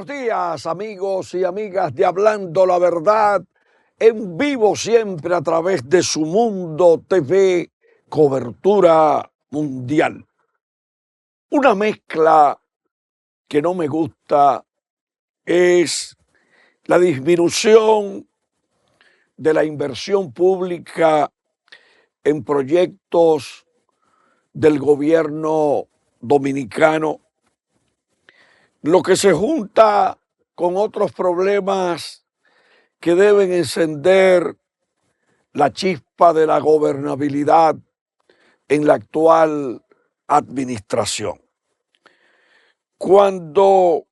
días, amigos y amigas de Hablando la Verdad, en vivo siempre a través de Su Mundo TV, cobertura mundial. Una mezcla que no me gusta es la disminución de la inversión pública en proyectos del gobierno dominicano, lo que se junta con otros problemas que deben encender la chispa de la gobernabilidad en la actual administración. Cuando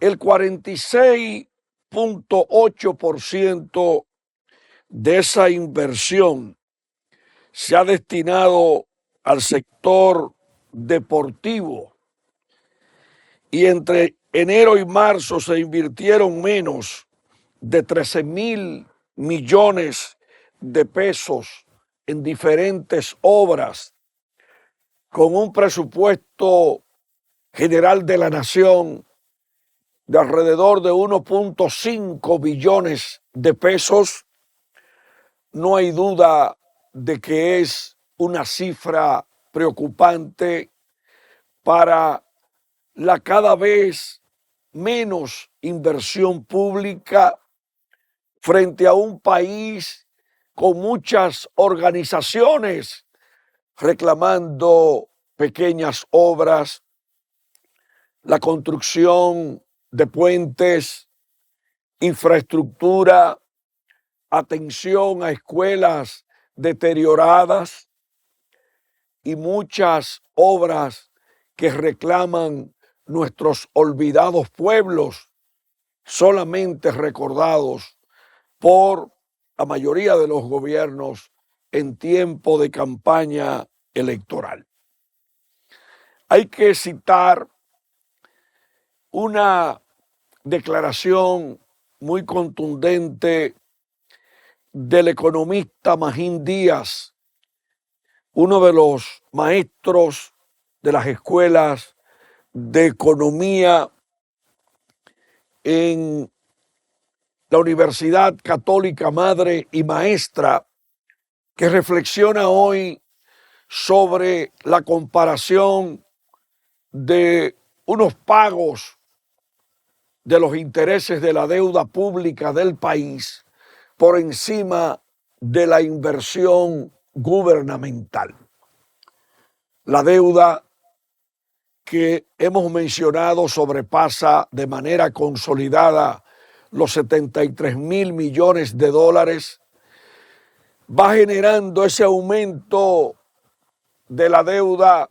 el 46.8% de esa inversión se ha destinado al sector deportivo y entre enero y marzo se invirtieron menos de 13,000 millones de pesos en diferentes obras, con un presupuesto general de la nación de alrededor de 1.5 billones de pesos, no hay duda de que es una cifra preocupante para la cada vez menos inversión pública frente a un país con muchas organizaciones reclamando pequeñas obras, la construcción de puentes, infraestructura, atención a escuelas deterioradas y muchas obras que reclaman nuestros olvidados pueblos, solamente recordados por la mayoría de los gobiernos en tiempo de campaña electoral. Hay que citar una declaración muy contundente del economista Magín Díaz, uno de los maestros de las escuelas de economía en la Universidad Católica Madre y Maestra, que reflexiona hoy sobre la comparación de unos pagos de los intereses de la deuda pública del país por encima de la inversión gubernamental. La deuda que hemos mencionado sobrepasa de manera consolidada los 73,000 millones de dólares, va generando ese aumento de la deuda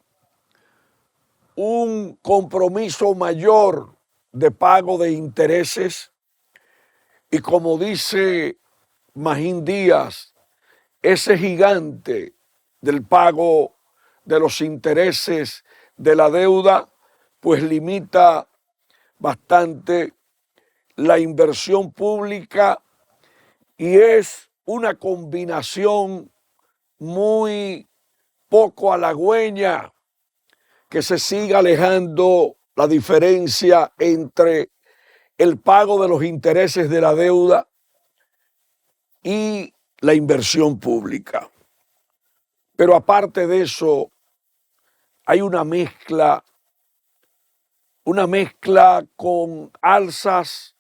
un compromiso mayor de pago de intereses y, como dice Magín Díaz, ese gigante del pago de los intereses de la deuda pues limita bastante la inversión pública y es una combinación muy poco halagüeña que se siga alejando la diferencia entre el pago de los intereses de la deuda y la inversión pública. Pero aparte de eso, hay una mezcla con alzas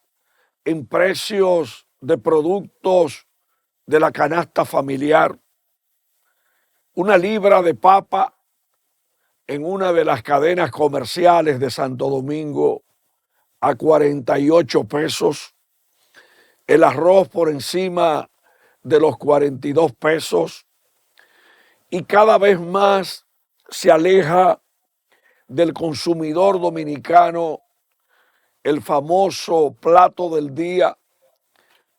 en precios de productos de la canasta familiar. Una libra de papa en una de las cadenas comerciales de Santo Domingo a 48 pesos. El arroz por encima de los 42 pesos. Y cada vez más se aleja del consumidor dominicano el famoso plato del día,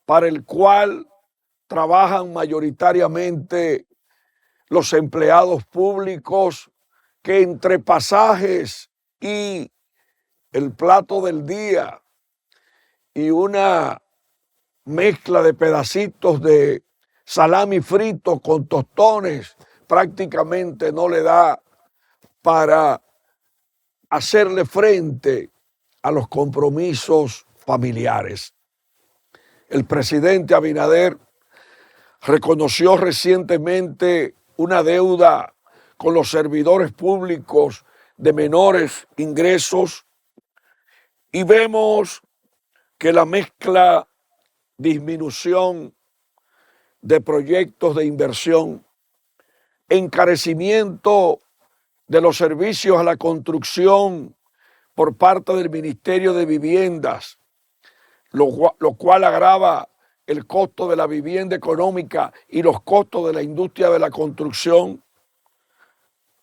para el cual trabajan mayoritariamente los empleados públicos, que entre pasajes y el plato del día y una mezcla de pedacitos de salami frito con tostones prácticamente no le da para hacerle frente a los compromisos familiares. El presidente Abinader reconoció recientemente una deuda con los servidores públicos de menores ingresos y vemos que la mezcla disminución de proyectos de inversión, encarecimiento de los servicios a la construcción por parte del Ministerio de Viviendas, lo cual agrava el costo de la vivienda económica y los costos de la industria de la construcción,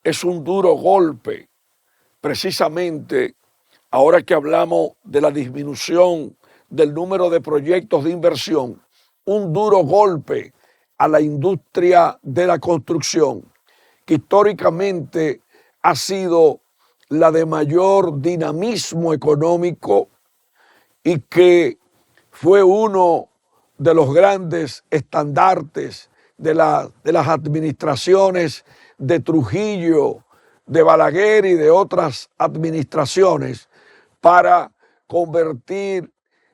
es un duro golpe, precisamente ahora que hablamos de la disminución del número de proyectos de inversión, un duro golpe a la industria de la construcción, que históricamente ha sido la de mayor dinamismo económico y que fue uno de los grandes estandartes de las administraciones de Trujillo, de Balaguer y de otras administraciones para convertir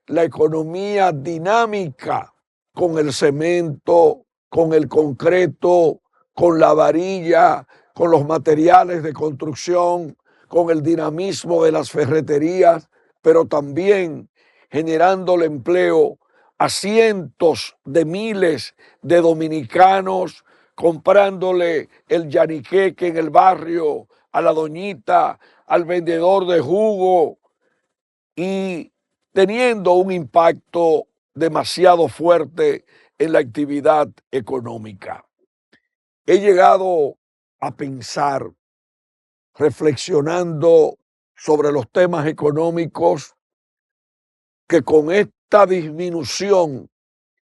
la economía dinámica con el cemento, con el concreto, con la varilla, con los materiales de construcción, con el dinamismo de las ferreterías, pero también generándole empleo a cientos de miles de dominicanos, comprándole el yaniqueque en el barrio, a la doñita, al vendedor de jugo y teniendo un impacto demasiado fuerte en la actividad económica. He llegado a pensar, reflexionando sobre los temas económicos, que con esta disminución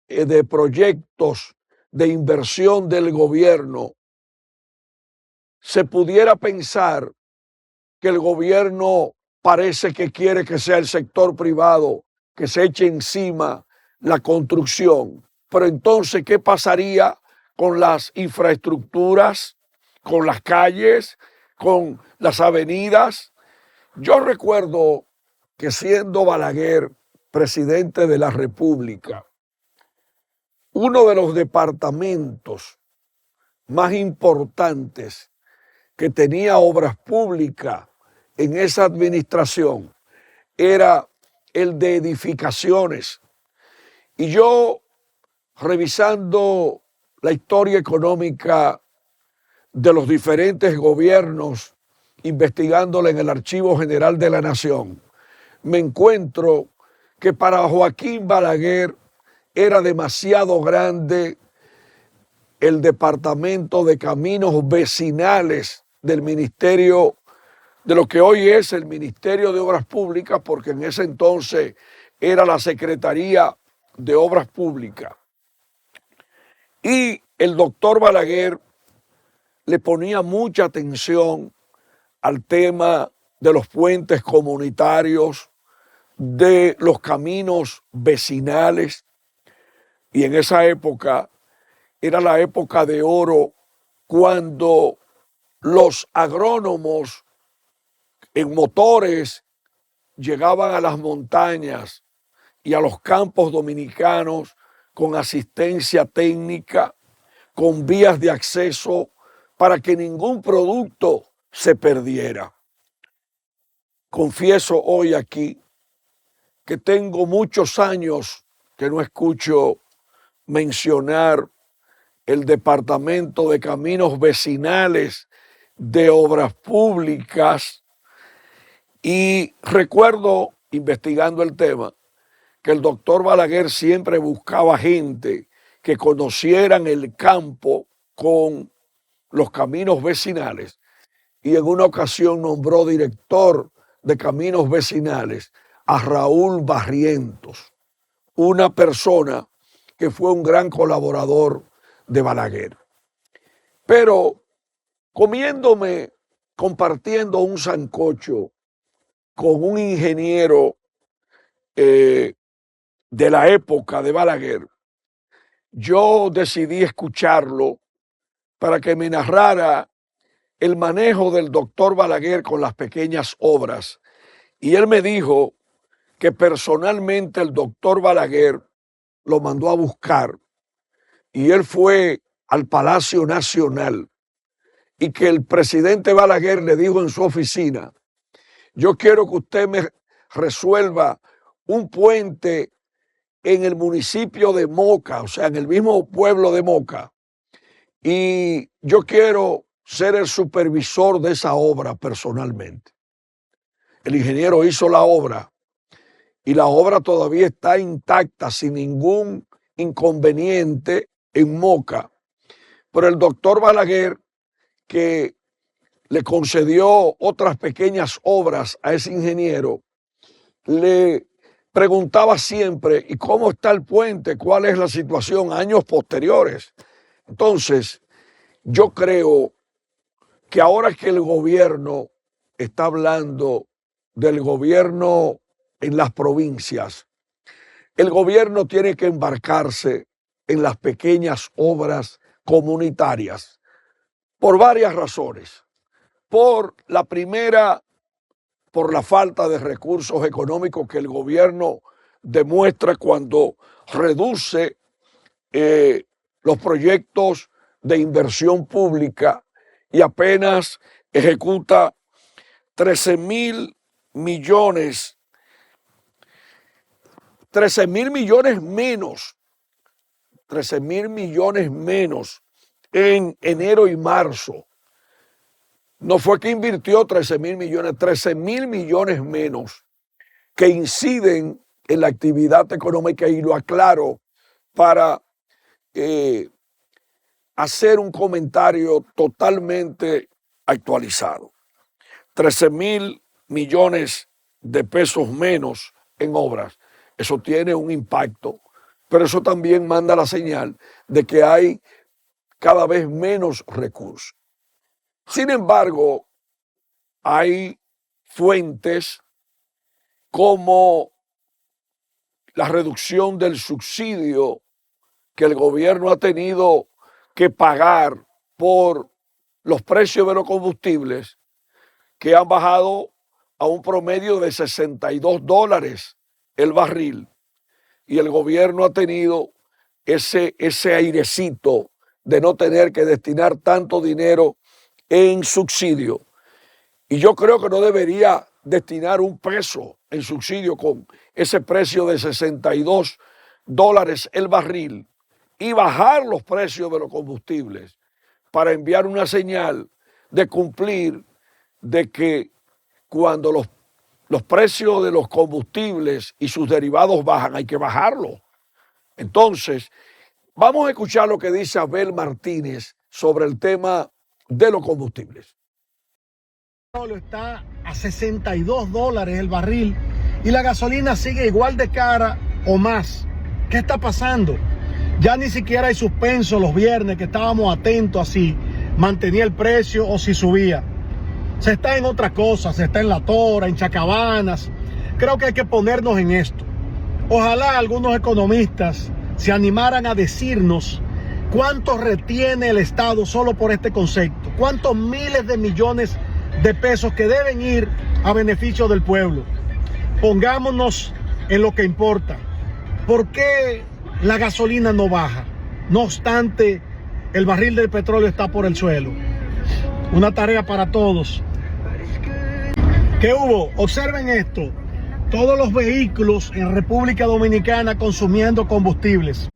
de proyectos de inversión del gobierno, se pudiera pensar que el gobierno parece que quiere que sea el sector privado que se eche encima la construcción. Pero entonces, ¿qué pasaría con las infraestructuras, con las calles, con las avenidas? Yo recuerdo que siendo Balaguer presidente de la República, uno de los departamentos más importantes que tenía obras públicas en esa administración era el de edificaciones. Y yo, revisando la historia económica de los diferentes gobiernos, investigándola en el Archivo General de la Nación, me encuentro que para Joaquín Balaguer era demasiado grande el Departamento de Caminos Vecinales del Ministerio, de lo que hoy es el Ministerio de Obras Públicas, porque en ese entonces era la Secretaría de Obras Públicas. Y el doctor Balaguer le ponía mucha atención al tema de los puentes comunitarios, de los caminos vecinales, y en esa época era la época de oro cuando los agrónomos en motores llegaban a las montañas y a los campos dominicanos con asistencia técnica, con vías de acceso para que ningún producto se perdiera. Confieso hoy aquí que tengo muchos años que no escucho mencionar el Departamento de Caminos Vecinales de Obras Públicas, y recuerdo, investigando el tema, que el doctor Balaguer siempre buscaba gente que conocieran el campo con los caminos vecinales, y en una ocasión nombró director de caminos vecinales a Raúl Barrientos, una persona que fue un gran colaborador de Balaguer. Pero compartiendo un sancocho con un ingeniero de la época de Balaguer, yo decidí escucharlo para que me narrara el manejo del doctor Balaguer con las pequeñas obras Y él me dijo que personalmente el doctor Balaguer lo mandó a buscar y él fue al Palacio Nacional y que el presidente Balaguer le dijo en su oficina: yo quiero que usted me resuelva un puente en el municipio de Moca, o sea, en el mismo pueblo de Moca, y yo quiero ser el supervisor de esa obra personalmente. El ingeniero hizo la obra y la obra todavía está intacta, sin ningún inconveniente en Moca. Pero el doctor Balaguer, que le concedió otras pequeñas obras a ese ingeniero, le preguntaba siempre: ¿y cómo está el puente? ¿Cuál es la situación? Años posteriores. Entonces, yo creo que ahora que el gobierno está hablando del gobierno en las provincias, el gobierno tiene que embarcarse en las pequeñas obras comunitarias por varias razones. Por la primera, por la falta de recursos económicos que el gobierno demuestra cuando reduce los proyectos de inversión pública y apenas ejecuta 13,000 millones, 13,000 millones menos, 13,000 millones menos en enero y marzo. No fue que invirtió 13,000 millones, 13,000 millones menos que inciden en la actividad económica, y lo aclaro para hacer un comentario totalmente actualizado. 13,000 millones de pesos menos en obras, eso tiene un impacto, pero eso también manda la señal de que hay cada vez menos recursos. Sin embargo, hay fuentes como la reducción del subsidio que el gobierno ha tenido que pagar por los precios de los combustibles, que han bajado a un promedio de $62 el barril, y el gobierno ha tenido ese airecito de no tener que destinar tanto dinero en subsidio. Y yo creo que no debería destinar un peso en subsidio con ese precio de $62 el barril y bajar los precios de los combustibles para enviar una señal de cumplir, de que cuando los precios de los combustibles y sus derivados bajan, hay que bajarlo. Entonces, vamos a escuchar lo que dice Abel Martínez sobre el tema de los combustibles. Está a $62 el barril y la gasolina sigue igual de cara o más. ¿Qué está pasando? Ya ni siquiera hay suspenso los viernes, que estábamos atentos a si mantenía el precio o si subía. Se está en otra cosa, se está en La Tora, en Chacabanas. Creo que hay que ponernos en esto. Ojalá algunos economistas se animaran a decirnos cuánto retiene el Estado solo por este concepto, cuántos miles de millones de pesos que deben ir a beneficio del pueblo. Pongámonos en lo que importa. ¿Por qué la gasolina no baja? No obstante, el barril del petróleo está por el suelo. Una tarea para todos. ¿Qué hubo? Observen esto. Todos los vehículos en República Dominicana consumiendo combustibles.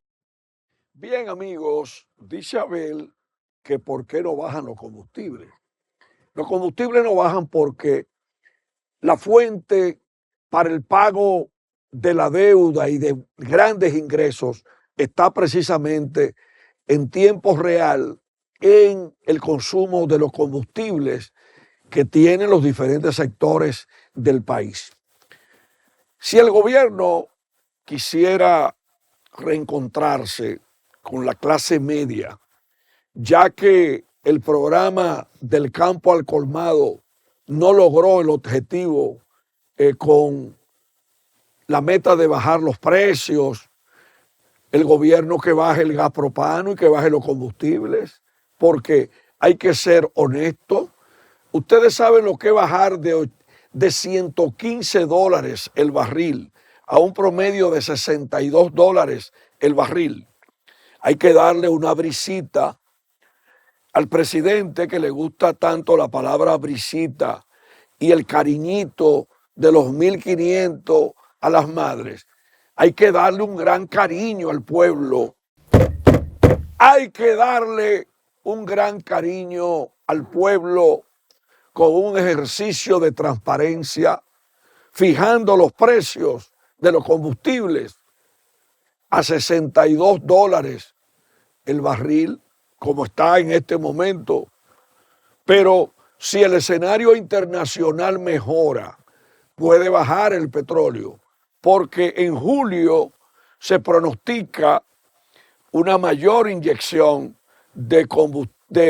Bien, amigos, dice Abel que por qué no bajan los combustibles. Los combustibles no bajan porque la fuente para el pago de la deuda y de grandes ingresos está precisamente en tiempo real en el consumo de los combustibles que tienen los diferentes sectores del país. Si el gobierno quisiera reencontrarse con la clase media, ya que el programa del campo al colmado no logró el objetivo con la meta de bajar los precios, el gobierno que baje el gas propano y que baje los combustibles, porque hay que ser honesto. Ustedes saben lo que es bajar de de $115 el barril a un promedio de $62 el barril. Hay que darle una brisita al presidente, que le gusta tanto la palabra brisita y el cariñito de los 1.500 a las madres. Hay que darle un gran cariño al pueblo. Hay que darle un gran cariño al pueblo con un ejercicio de transparencia, fijando los precios de los combustibles a $62 el barril, como está en este momento. Pero si el escenario internacional mejora, puede bajar el petróleo, porque en julio se pronostica una mayor inyección de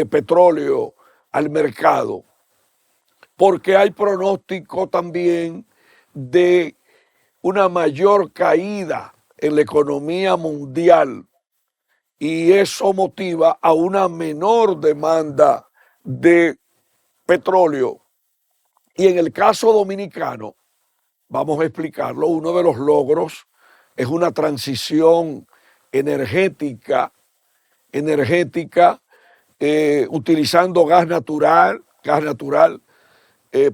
petróleo al mercado, porque hay pronóstico también de una mayor caída en la economía mundial, y eso motiva a una menor demanda de petróleo. Y en el caso dominicano, vamos a explicarlo, uno de los logros es una transición energética, utilizando gas natural,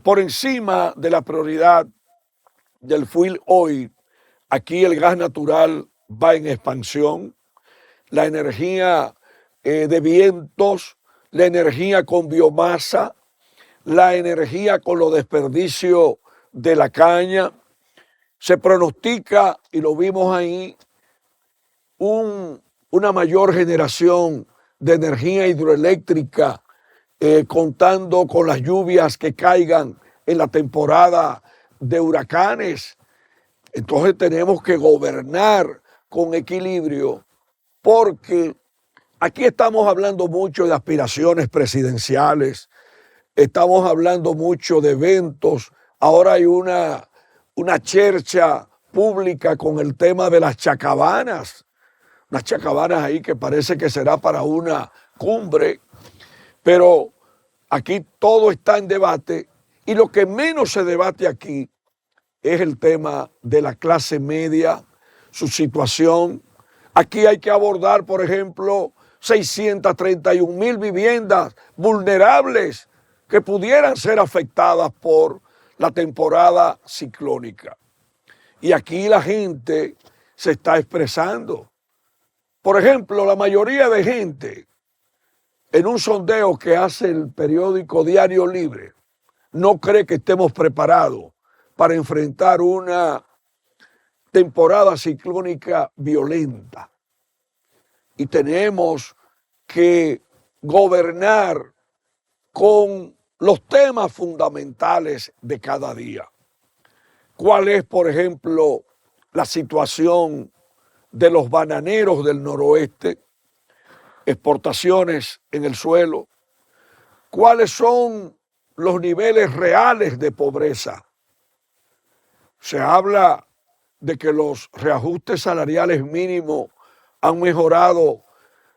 por encima de la prioridad del fuel oil. Aquí el gas natural va en expansión, la energía de vientos, la energía con biomasa, la energía con los desperdicios de la caña. Se pronostica, y lo vimos ahí, una mayor generación de energía hidroeléctrica, contando con las lluvias que caigan en la temporada de huracanes. Entonces tenemos que gobernar con equilibrio, porque aquí estamos hablando mucho de aspiraciones presidenciales, estamos hablando mucho de eventos. Ahora hay una chercha pública con el tema de las chacabanas, unas chacabanas ahí que parece que será para una cumbre, pero aquí todo está en debate, y lo que menos se debate aquí es el tema de la clase media, su situación. Aquí hay que abordar, por ejemplo, 631,000 viviendas vulnerables que pudieran ser afectadas por la temporada ciclónica. Y aquí la gente se está expresando. Por ejemplo, la mayoría de gente, en un sondeo que hace el periódico Diario Libre, no cree que estemos preparados para enfrentar una temporada ciclónica violenta. Y tenemos que gobernar con los temas fundamentales de cada día. ¿Cuál es, por ejemplo, la situación de los bananeros del noroeste? Exportaciones en el suelo. ¿Cuáles son los niveles reales de pobreza? Se habla de que los reajustes salariales mínimos han mejorado,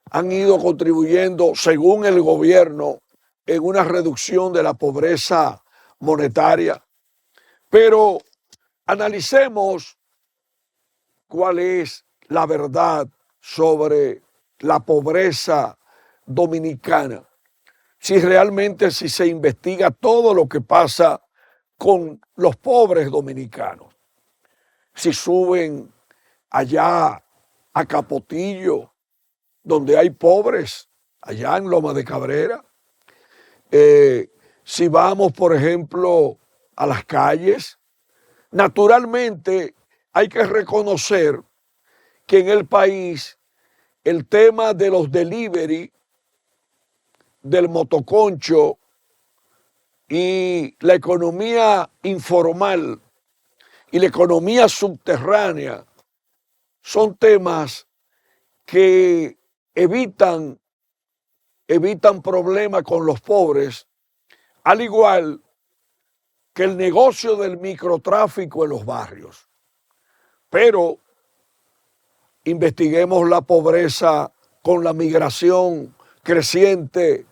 han ido contribuyendo, según el gobierno, en una reducción de la pobreza monetaria. Pero analicemos cuál es la verdad sobre la pobreza dominicana. Si realmente se investiga todo lo que pasa con los pobres dominicanos. Si suben allá a Capotillo, donde hay pobres, allá en Loma de Cabrera. Si vamos, por ejemplo, a las calles, naturalmente hay que reconocer que en el país el tema de los delivery, del motoconcho y la economía informal y la economía subterránea son temas que evitan problemas con los pobres, al igual que el negocio del microtráfico en los barrios. Pero investiguemos la pobreza con la migración creciente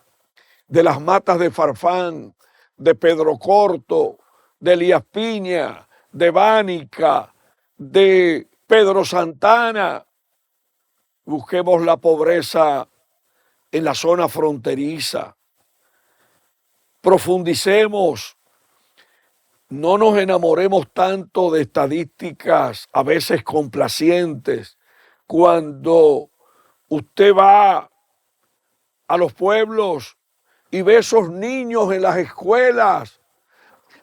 de las matas de Farfán, de Pedro Corto, de Elías Piña, de Bánica, de Pedro Santana. Busquemos la pobreza en la zona fronteriza. Profundicemos. No nos enamoremos tanto de estadísticas a veces complacientes. Cuando usted va a los pueblos y ve esos niños en las escuelas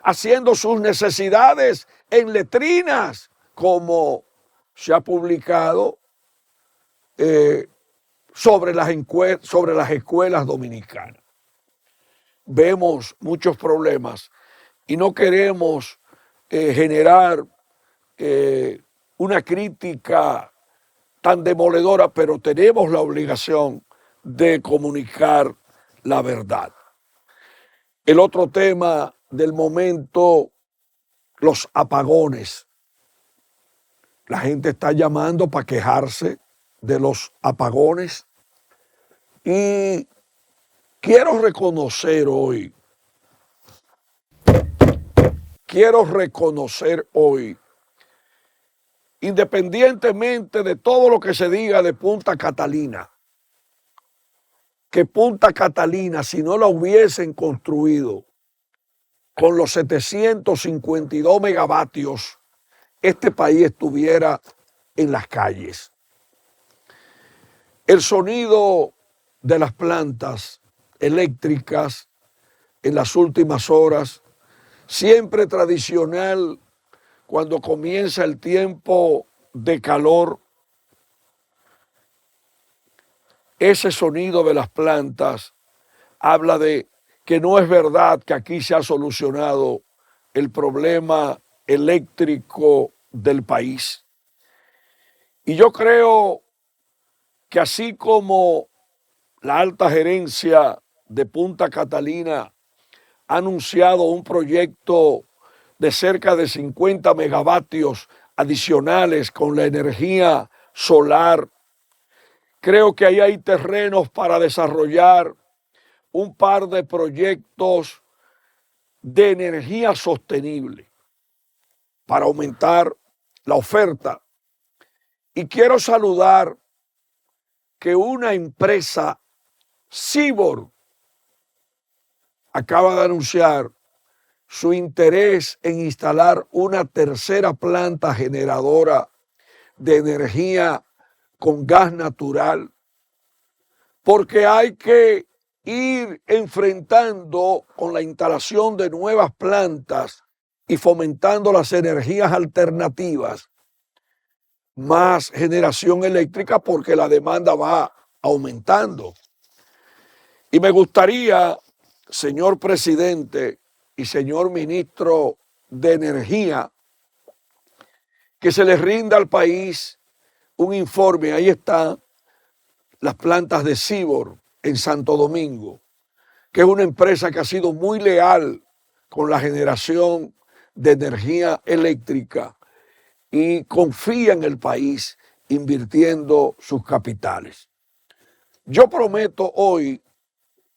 haciendo sus necesidades en letrinas, como se ha publicado sobre las escuelas dominicanas. Vemos muchos problemas y no queremos generar una crítica tan demoledora, pero tenemos la obligación de comunicar la verdad. El otro tema del momento, los apagones. La gente está llamando para quejarse de los apagones y quiero reconocer hoy independientemente de todo lo que se diga de Punta Catalina, que Punta Catalina, si no la hubiesen construido con los 752 megavatios, este país estuviera en las calles. El sonido de las plantas eléctricas en las últimas horas, siempre tradicional cuando comienza el tiempo de calor, ese sonido de las plantas habla de que no es verdad que aquí se ha solucionado el problema eléctrico del país. Y yo creo que así como la alta gerencia de Punta Catalina ha anunciado un proyecto de cerca de 50 megavatios adicionales con la energía solar, creo que ahí hay terrenos para desarrollar un par de proyectos de energía sostenible para aumentar la oferta. Y quiero saludar que una empresa, Seaboard, acaba de anunciar su interés en instalar una tercera planta generadora de energía con gas natural, porque hay que ir enfrentando con la instalación de nuevas plantas y fomentando las energías alternativas, más generación eléctrica, porque la demanda va aumentando. Y me gustaría, señor presidente y señor ministro de Energía, que se les rinda al país un informe. Ahí están las plantas de Seaboard en Santo Domingo, que es una empresa que ha sido muy leal con la generación de energía eléctrica y confía en el país invirtiendo sus capitales. Yo prometo hoy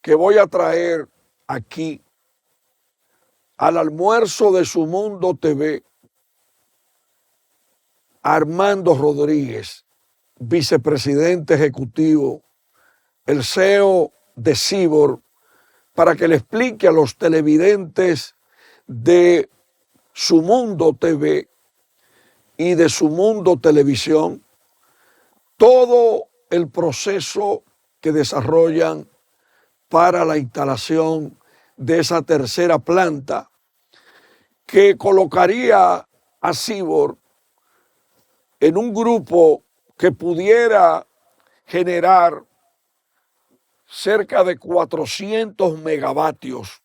que voy a traer aquí al almuerzo de Su Mundo TV a Armando Rodríguez, vicepresidente ejecutivo, el CEO de Seaboard, para que le explique a los televidentes de Su Mundo TV y de Su Mundo Televisión todo el proceso que desarrollan para la instalación de esa tercera planta que colocaría a Seaboard en un grupo que pudiera generar cerca de 400 megavatios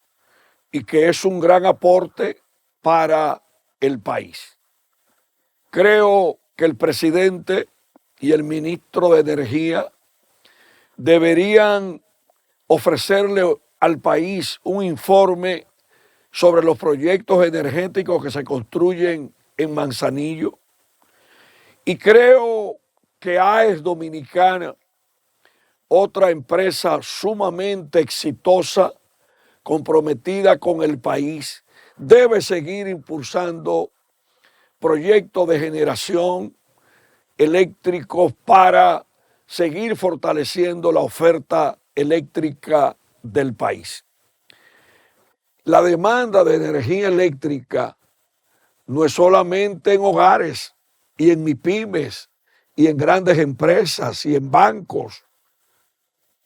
y que es un gran aporte para el país. Creo que el presidente y el ministro de Energía deberían ofrecerle al país un informe sobre los proyectos energéticos que se construyen en Manzanillo. Y creo que AES Dominicana, otra empresa sumamente exitosa, comprometida con el país, debe seguir impulsando proyectos de generación eléctricos para seguir fortaleciendo la oferta eléctrica del país. La demanda de energía eléctrica no es solamente en hogares y en MIPYMES y en grandes empresas y en bancos.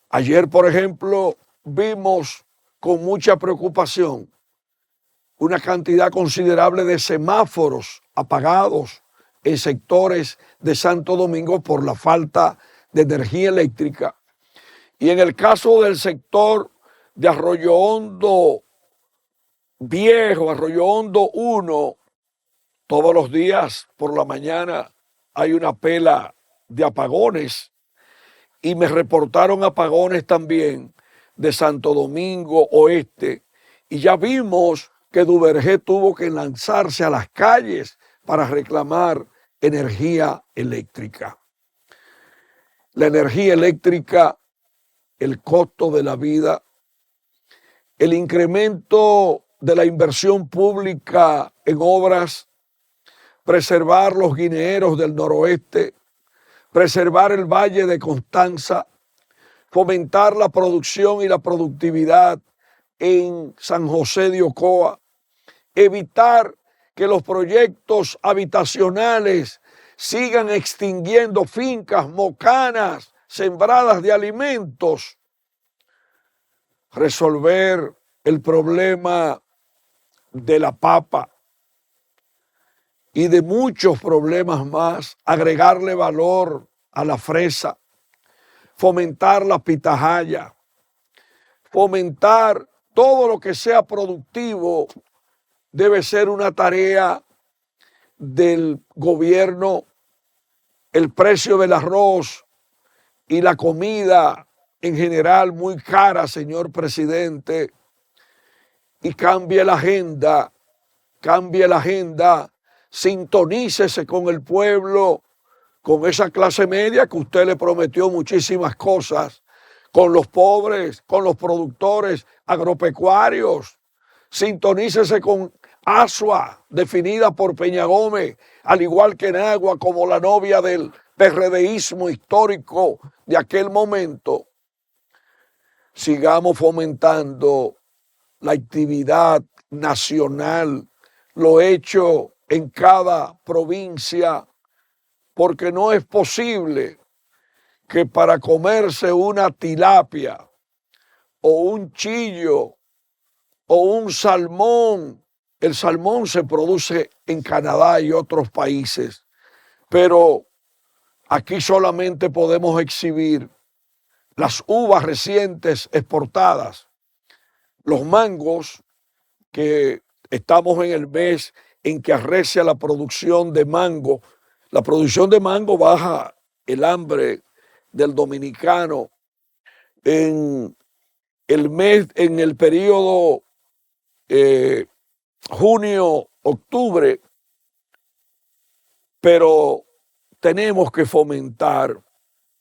Ayer, por ejemplo, vimos con mucha preocupación una cantidad considerable de semáforos apagados en sectores de Santo Domingo por la falta de energía eléctrica. Y en el caso del sector de Arroyo Hondo Viejo, Arroyo Hondo 1, todos los días por la mañana hay una pela de apagones y me reportaron apagones también de Santo Domingo Oeste y ya vimos que Duvergé tuvo que lanzarse a las calles para reclamar energía eléctrica. La energía eléctrica, el costo de la vida, el incremento de la inversión pública en obras, preservar los guineeros del noroeste, preservar el Valle de Constanza, fomentar la producción y la productividad en San José de Ocoa, evitar que los proyectos habitacionales sigan extinguiendo fincas mocanas sembradas de alimentos, resolver el problema de la papa y de muchos problemas más, agregarle valor a la fresa, fomentar la pitahaya, fomentar todo lo que sea productivo, debe ser una tarea del gobierno. El precio del arroz y la comida en general muy cara, señor presidente, y cambie la agenda, sintonícese con el pueblo, con esa clase media que usted le prometió muchísimas cosas, con los pobres, con los productores agropecuarios, sintonícese con Asua, definida por Peña Gómez, al igual que Nagua, como la novia del PRDismo histórico de aquel momento. Sigamos fomentando la actividad nacional, lo hecho en cada provincia, porque no es posible que para comerse una tilapia o un chillo o un salmón, el salmón se produce en Canadá y otros países, pero aquí solamente podemos exhibir las uvas recientes exportadas, los mangos, que estamos en el mes en que arrecia la producción de mango. La producción de mango baja el hambre del dominicano en el periodo junio-octubre, pero tenemos que fomentar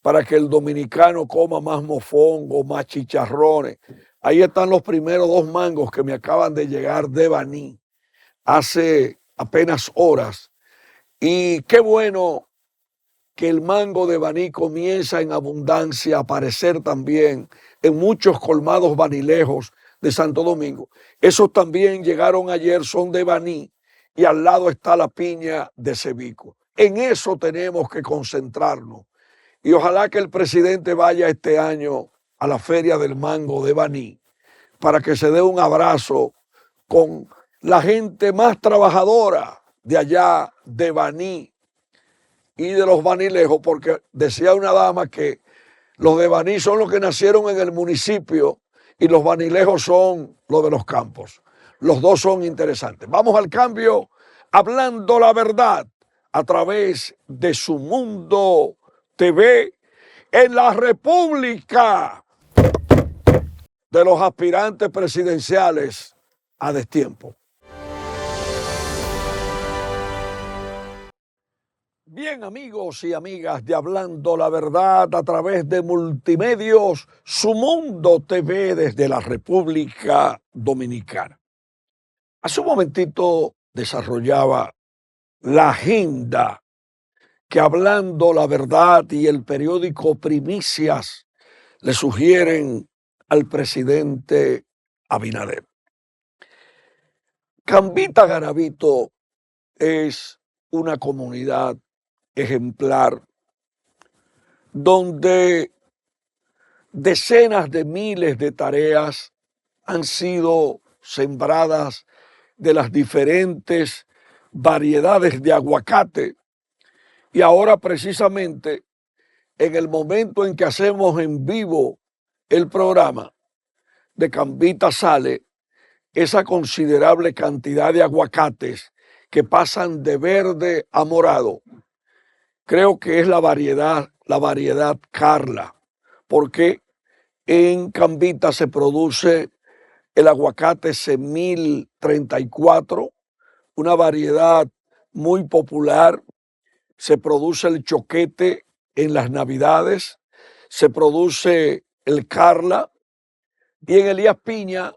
para que el dominicano coma más mofongo, más chicharrones. Ahí están los primeros 2 mangos que me acaban de llegar de Baní hace apenas horas. Y qué bueno que el mango de Baní comienza en abundancia a aparecer también en muchos colmados banilejos de Santo Domingo. Esos también llegaron ayer, son de Baní, y al lado está la piña de Cebico. En eso tenemos que concentrarnos. Y ojalá que el presidente vaya este año a la Feria del Mango de Baní para que se dé un abrazo con la gente más trabajadora de allá de Baní y de los banilejos, porque decía una dama que los de Baní son los que nacieron en el municipio y los banilejos son los de los campos. Los dos son interesantes. Vamos al cambio, hablando la verdad a través de Su Mundo TV en la República de los aspirantes presidenciales a destiempo. Bien, amigos y amigas de Hablando la Verdad a través de Multimedios, Su Mundo TV desde la República Dominicana. Hace un momentito desarrollaba la agenda que Hablando la Verdad y el periódico Primicias le sugieren al presidente Abinader. Cambita Garavito es una comunidad ejemplar donde decenas de miles de tareas han sido sembradas de las diferentes variedades de aguacate. Y ahora precisamente en el momento en que hacemos en vivo el programa, de Cambita sale esa considerable cantidad de aguacates que pasan de verde a morado. Creo que es la variedad Carla, porque en Cambita se produce el aguacate Semil 34, una variedad muy popular. Se produce el choquete en las Navidades, se produce el Carla, y en Elías Piña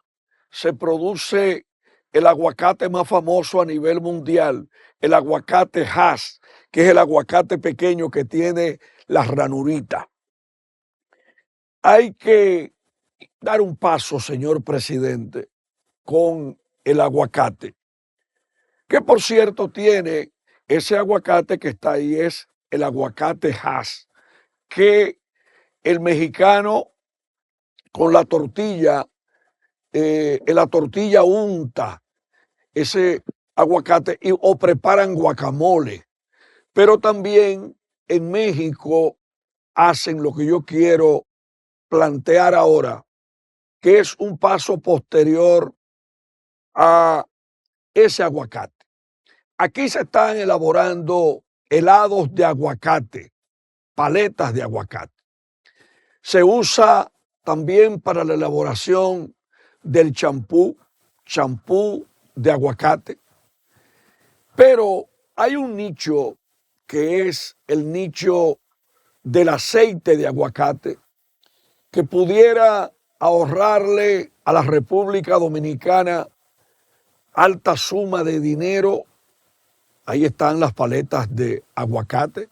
se produce el aguacate más famoso a nivel mundial, el aguacate Hass, que es el aguacate pequeño que tiene las ranuritas. Hay que dar un paso, señor presidente, con el aguacate, que por cierto tiene ese aguacate que está ahí, es el aguacate Hass, que el mexicano con la tortilla, en la tortilla unta ese aguacate o preparan guacamole. Pero también en México hacen lo que yo quiero plantear ahora, que es un paso posterior a ese aguacate. Aquí se están elaborando helados de aguacate, paletas de aguacate. Se usa también para la elaboración del champú de aguacate. Pero hay un nicho que es el nicho del aceite de aguacate, que pudiera ahorrarle a la República Dominicana alta suma de dinero. Ahí están las paletas de aguacate,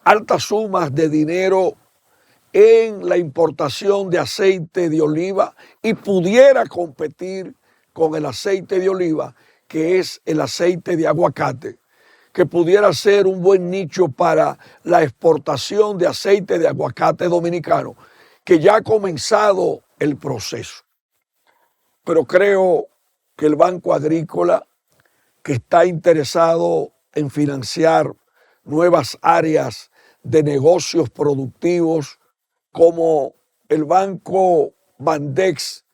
altas sumas de dinero en la importación de aceite de oliva, y pudiera competir con el aceite de oliva, que es el aceite de aguacate, que pudiera ser un buen nicho para la exportación de aceite de aguacate dominicano, que ya ha comenzado el proceso. Pero creo que el Banco Agrícola, que está interesado en financiar nuevas áreas de negocios productivos, como el Banco Bandex,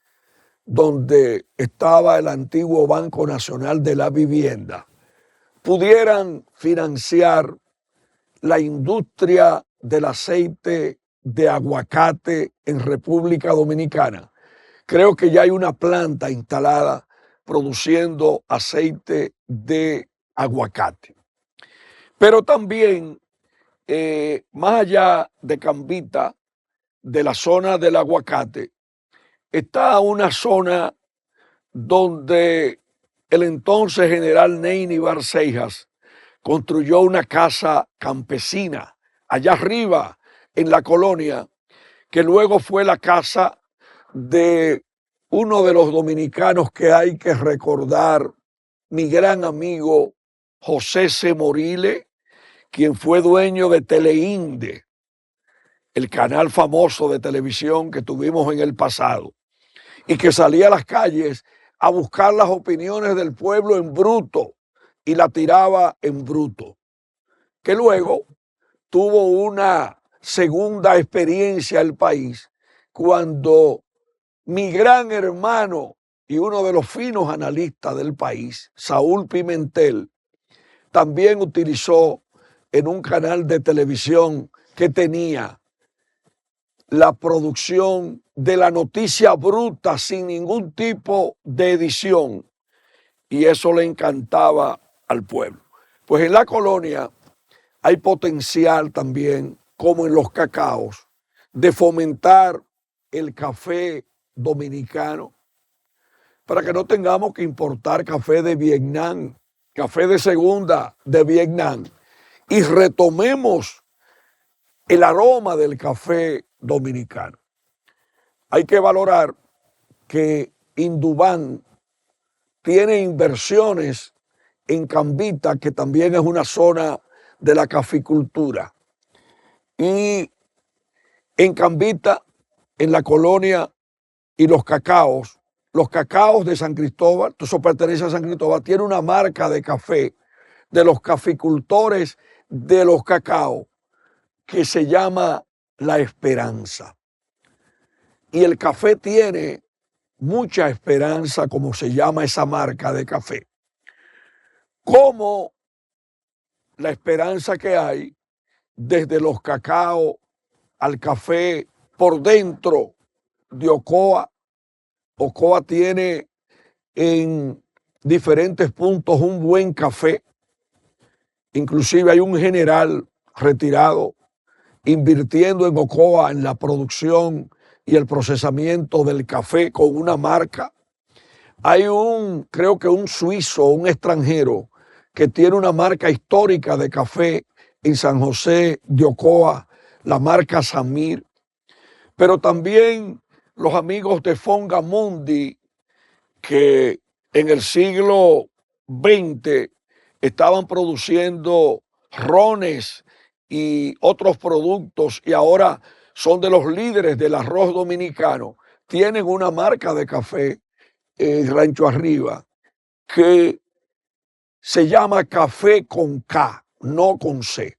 donde estaba el antiguo Banco Nacional de la Vivienda, pudieran financiar la industria del aceite de aguacate en República Dominicana. Creo que ya hay una planta instalada produciendo aceite de aguacate. Pero también, más allá de Cambita, de la zona del aguacate, está una zona donde el entonces general Neyni Barcejas construyó una casa campesina allá arriba en la colonia, que luego fue la casa de uno de los dominicanos que hay que recordar, mi gran amigo José C. Morile, quien fue dueño de Teleinde, el canal famoso de televisión que tuvimos en el pasado, y que salía a las calles a buscar las opiniones del pueblo en bruto y la tiraba en bruto, que luego tuvo una segunda experiencia el país cuando mi gran hermano y uno de los finos analistas del país, Saúl Pimentel, también utilizó en un canal de televisión que tenía la producción de la noticia bruta sin ningún tipo de edición, y eso le encantaba al pueblo. Pues en la colonia hay potencial también, como en los cacaos, de fomentar el café dominicano, para que no tengamos que importar café de Vietnam, café de segunda de Vietnam, y retomemos el aroma del café dominicano. Hay que valorar que Indubán tiene inversiones en Cambita, que también es una zona de la caficultura. Y en Cambita, en la colonia y los cacaos de San Cristóbal, eso pertenece a San Cristóbal, tiene una marca de café de los caficultores de los cacaos que se llama La Esperanza. Y el café tiene mucha esperanza, como se llama esa marca de café. Como la esperanza que hay desde los cacaos al café por dentro de Ocoa. Ocoa tiene en diferentes puntos un buen café. Inclusive hay un general retirado invirtiendo en Ocoa en la producción y el procesamiento del café con una marca. Hay creo que un suizo, un extranjero, que tiene una marca histórica de café en San José de Ocoa, la marca Samir. Pero también los amigos de Fongamundi, que en el siglo XX estaban produciendo rones y otros productos y ahora son de los líderes del arroz dominicano, tienen una marca de café en Rancho Arriba que se llama Café con K, no con C.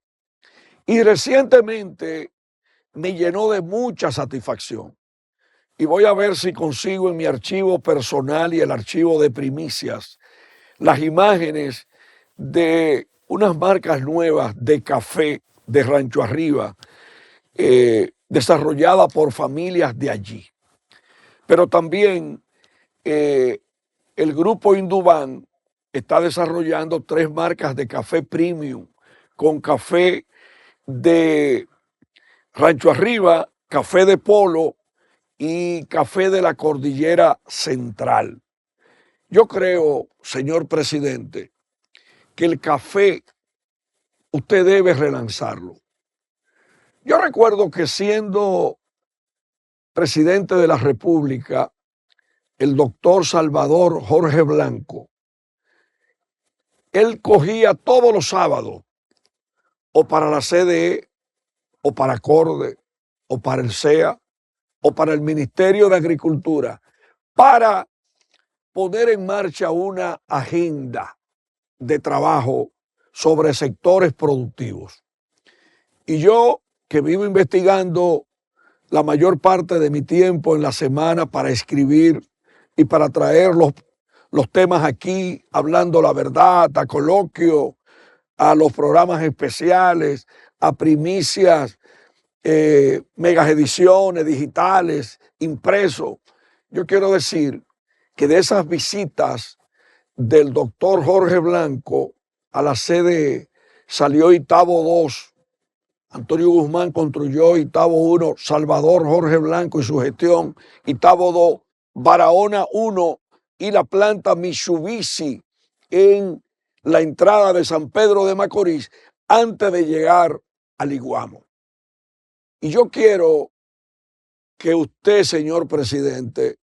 Y recientemente me llenó de mucha satisfacción. Y voy a ver si consigo en mi archivo personal y el archivo de primicias las imágenes de unas marcas nuevas de café de Rancho Arriba, desarrolladas por familias de allí. Pero también el grupo Indubán está desarrollando 3 marcas de café premium, con café de Rancho Arriba, café de Polo y café de la Cordillera Central. Yo creo, señor presidente, que el café usted debe relanzarlo. Yo recuerdo que siendo presidente de la República, el doctor Salvador Jorge Blanco, él cogía todos los sábados, o para la CDE, o para CORDE, o para el SEA, o para el Ministerio de Agricultura, para poner en marcha una agenda de trabajo sobre sectores productivos. Y yo, que vivo investigando la mayor parte de mi tiempo en la semana para escribir y para traer los temas aquí, hablando la verdad, a coloquio, a los programas especiales, a primicias, megas ediciones digitales, impreso. Yo quiero decir que de esas visitas del doctor Jorge Blanco a la sede salió Itabo 2, Antonio Guzmán construyó Itabo 1, Salvador Jorge Blanco y su gestión, Itabo 2, Barahona 1 y la planta Mitsubishi en la entrada de San Pedro de Macorís antes de llegar al Iguamo. Y yo quiero que usted, señor presidente,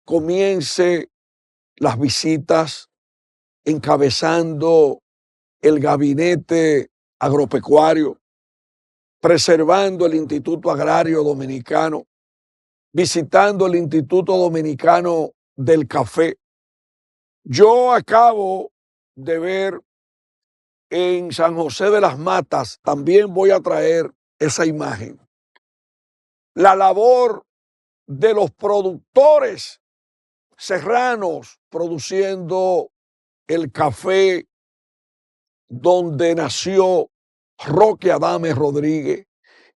comience las visitas encabezando el gabinete agropecuario, preservando el Instituto Agrario Dominicano, visitando el Instituto Dominicano del Café. Yo acabo de ver en San José de las Matas, también voy a traer esa imagen, la labor de los productores serranos produciendo el café donde nació Roque Adame Rodríguez,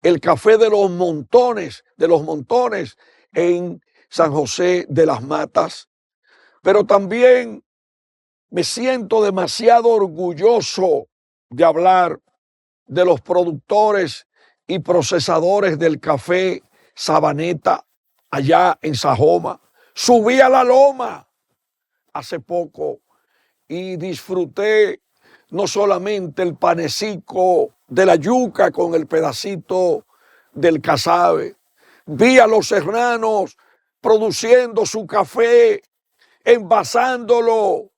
el café de los montones en San José de las Matas, pero también me siento demasiado orgulloso de hablar de los productores y procesadores del café Sabaneta allá en Sajoma. Subí a la loma hace poco y disfruté no solamente el panecico de la yuca con el pedacito del casabe, vi a los serranos produciendo su café, envasándolo,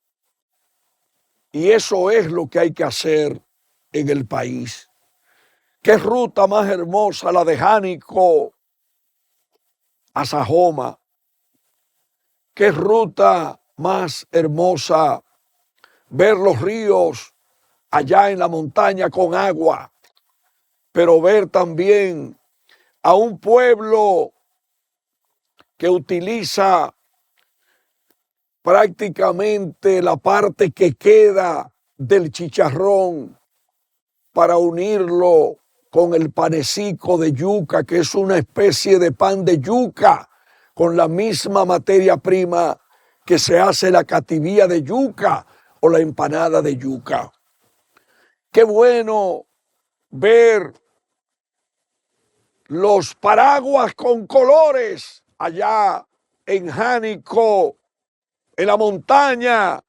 y eso es lo que hay que hacer en el país. Qué ruta más hermosa la de Jánico a Sajoma. Qué ruta más hermosa ver los ríos allá en la montaña con agua, pero ver también a un pueblo que utiliza prácticamente la parte que queda del chicharrón para unirlo con el panecico de yuca, que es una especie de pan de yuca con la misma materia prima que se hace la cativía de yuca o la empanada de yuca. Qué bueno ver los paraguas con colores allá en Jánico, en la montaña,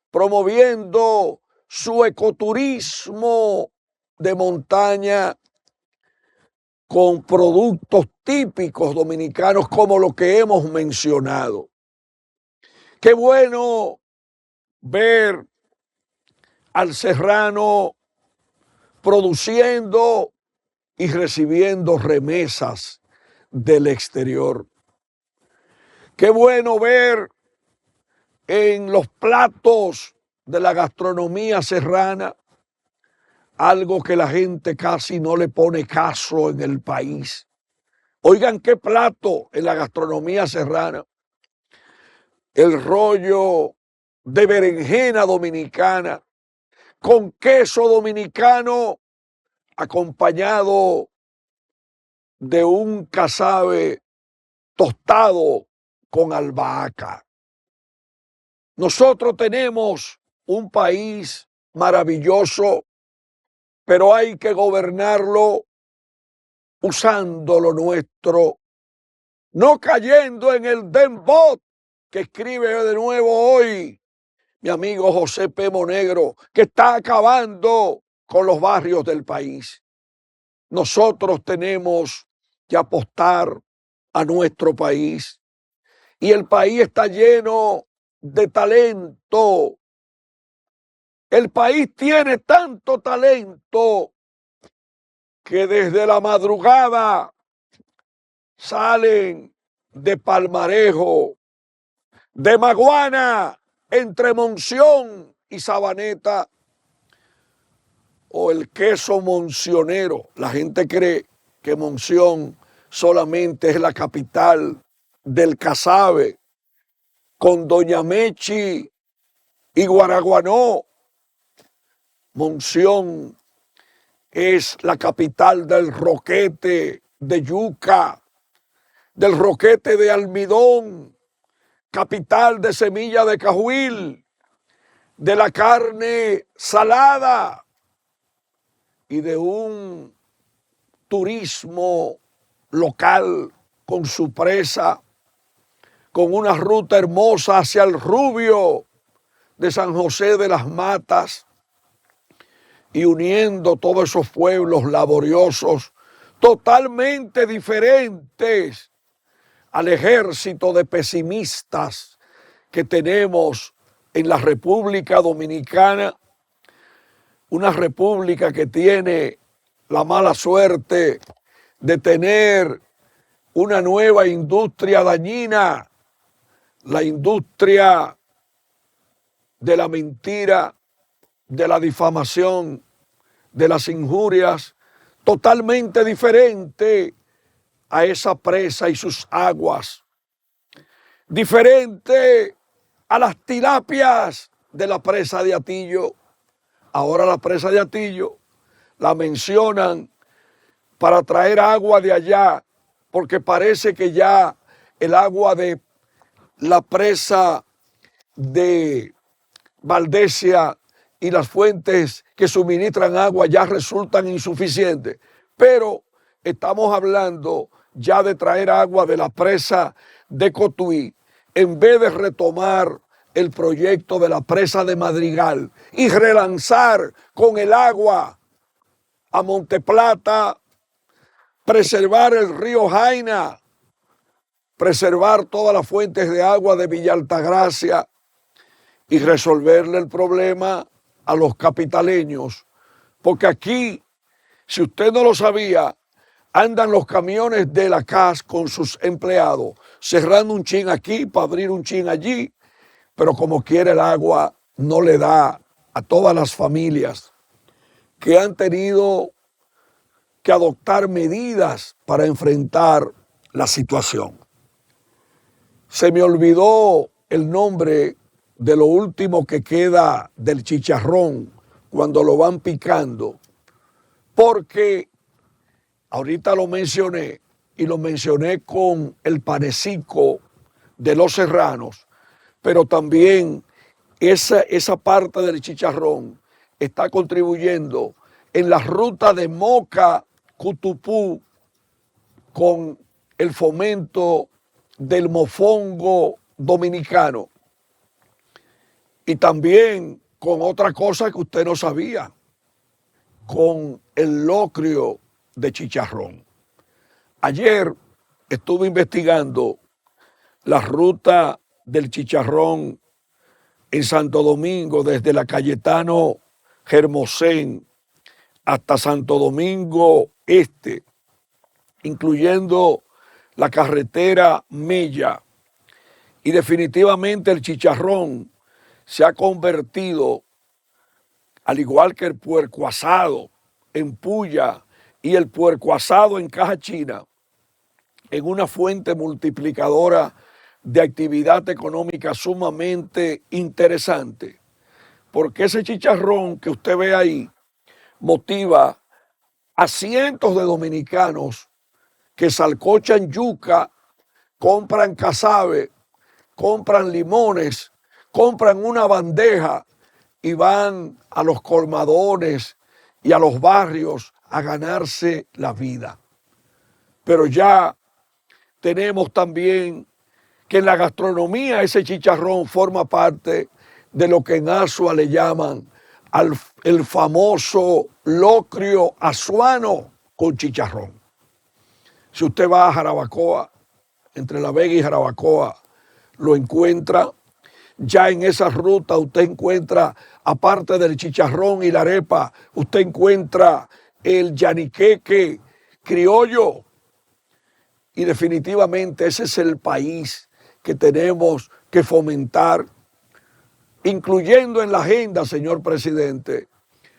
promoviendo su ecoturismo de montaña con productos típicos dominicanos como lo que hemos mencionado. Qué bueno ver al serrano produciendo y recibiendo remesas del exterior. Qué bueno ver en los platos de la gastronomía serrana algo que la gente casi no le pone caso en el país. Oigan qué plato en la gastronomía serrana. El rollo de berenjena dominicana con queso dominicano acompañado de un casabe tostado con albahaca. Nosotros tenemos un país maravilloso, pero hay que gobernarlo usando lo nuestro, no cayendo en el dembot que escribe de nuevo hoy mi amigo José P. Monegro, que está acabando con los barrios del país. Nosotros tenemos que apostar a nuestro país y el país está lleno de talento. El país tiene tanto talento que desde la madrugada salen de Palmarejo, de Maguana, entre Monción y Sabaneta, o el queso moncionero. La gente cree que Monción solamente es la capital del casabe, con Doña Mechi y Guaraguanó. Monción es la capital del roquete de yuca, del roquete de almidón, capital de semilla de cajuil, de la carne salada y de un turismo local con su presa, con una ruta hermosa hacia el Rubio de San José de las Matas y uniendo todos esos pueblos laboriosos totalmente diferentes al ejército de pesimistas que tenemos en la República Dominicana, una república que tiene la mala suerte de tener una nueva industria dañina, la industria de la mentira, de la difamación, de las injurias, totalmente diferente a esa presa y sus aguas, diferente a las tilapias de la presa de Atillo. Ahora la presa de Atillo la mencionan para traer agua de allá, porque parece que ya el agua de la presa de Valdesia y las fuentes que suministran agua ya resultan insuficientes. Pero estamos hablando ya de traer agua de la presa de Cotuí, en vez de retomar el proyecto de la presa de Madrigal y relanzar con el agua a Monteplata, preservar el río Jaina, preservar todas las fuentes de agua de Villa Altagracia y resolverle el problema a los capitaleños. Porque aquí, si usted no lo sabía, andan los camiones de la CAS con sus empleados, cerrando un chin aquí para abrir un chin allí, pero como quiere el agua no le da a todas las familias que han tenido que adoptar medidas para enfrentar la situación. Se me olvidó el nombre de lo último que queda del chicharrón cuando lo van picando, porque ahorita lo mencioné y lo mencioné con el panecico de los serranos, pero también esa parte del chicharrón está contribuyendo en la ruta de Moca-Cutupú con el fomento del mofongo dominicano y también con otra cosa que usted no sabía, con el locrio de chicharrón. Ayer estuve investigando la ruta del chicharrón en Santo Domingo, desde la Cayetano Hermosén hasta Santo Domingo Este, incluyendo la carretera Mella. Y definitivamente el chicharrón se ha convertido, al igual que el puerco asado en puya y el puerco asado en caja china, en una fuente multiplicadora de actividad económica sumamente interesante, porque ese chicharrón que usted ve ahí motiva a cientos de dominicanos que salcochan yuca, compran casabe, compran limones, compran una bandeja y van a los colmadones y a los barrios a ganarse la vida. Pero ya tenemos también que en la gastronomía ese chicharrón forma parte de lo que en Asua le llaman el famoso locrio azuano con chicharrón. Si usted va a Jarabacoa, entre La Vega y Jarabacoa, lo encuentra. Ya en esa ruta usted encuentra, aparte del chicharrón y la arepa, usted encuentra el yaniqueque criollo. Y definitivamente ese es el país que tenemos que fomentar, incluyendo en la agenda, señor presidente,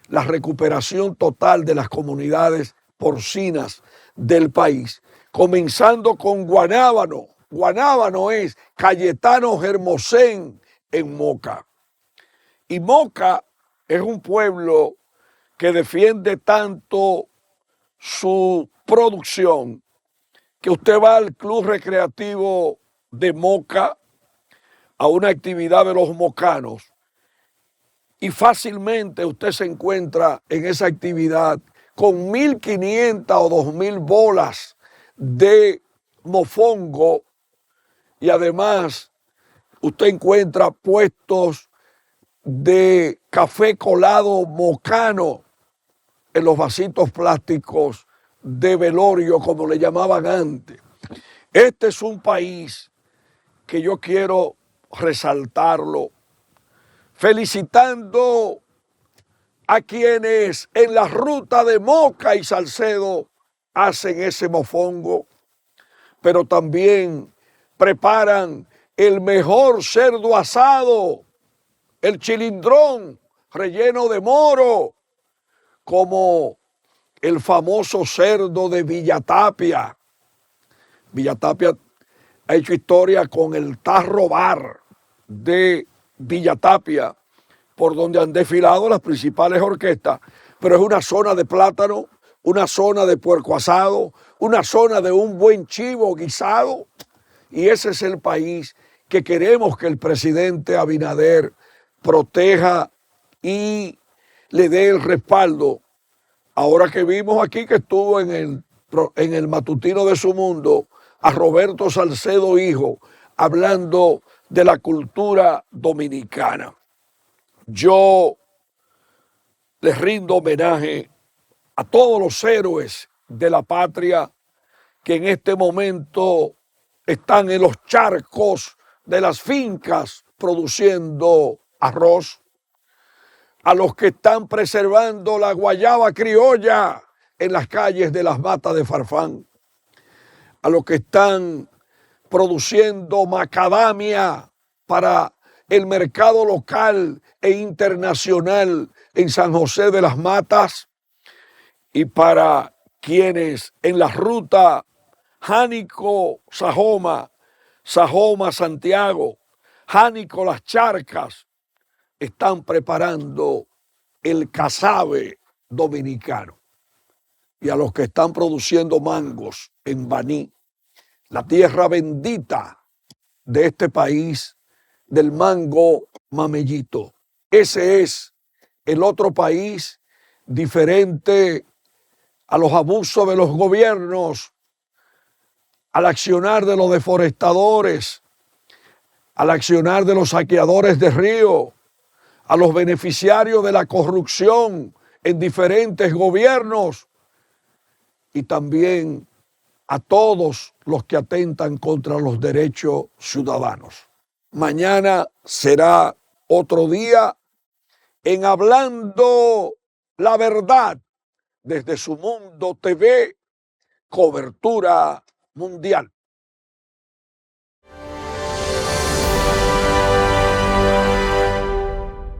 la recuperación total de las comunidades porcinas del país, comenzando con Guanábano. Guanábano es Cayetano Hermosén en Moca. Y Moca es un pueblo que defiende tanto su producción que usted va al Club Recreativo de Moca, a una actividad de los mocanos, y fácilmente usted se encuentra en esa actividad con 1.500 o 2.000 bolas de mofongo, y además usted encuentra puestos de café colado mocano en los vasitos plásticos de velorio, como le llamaban antes. Este es un país que yo quiero resaltarlo, felicitando a quienes en la ruta de Moca y Salcedo hacen ese mofongo, pero también preparan el mejor cerdo asado, el chilindrón relleno de moro, como el famoso cerdo de Villatapia. Villatapia ha hecho historia con el Tarro Bar de Villatapia, por donde han desfilado las principales orquestas, pero es una zona de plátano, una zona de puerco asado, una zona de un buen chivo guisado, y ese es el país que queremos que el presidente Abinader proteja y le dé el respaldo. Ahora que vimos aquí que estuvo en el matutino de Su Mundo a Roberto Salcedo Hijo hablando de la cultura dominicana. Yo les rindo homenaje a todos los héroes de la patria que en este momento están en los charcos de las fincas produciendo arroz, a los que están preservando la guayaba criolla en las calles de las matas de Farfán, a los que están produciendo macadamia para el mercado local e internacional en San José de las Matas, y para quienes en la ruta Jánico-Sajoma, Sajoma-Santiago, Jánico-Las Charcas, están preparando el casabe dominicano, y a los que están produciendo mangos en Baní, la tierra bendita de este país, del mango mamellito. Ese es el otro país diferente a los abusos de los gobiernos, al accionar de los deforestadores, al accionar de los saqueadores de río, a los beneficiarios de la corrupción en diferentes gobiernos, y también a todos los que atentan contra los derechos ciudadanos. Mañana será otro día en Hablando la Verdad desde Su Mundo TV, cobertura mundial.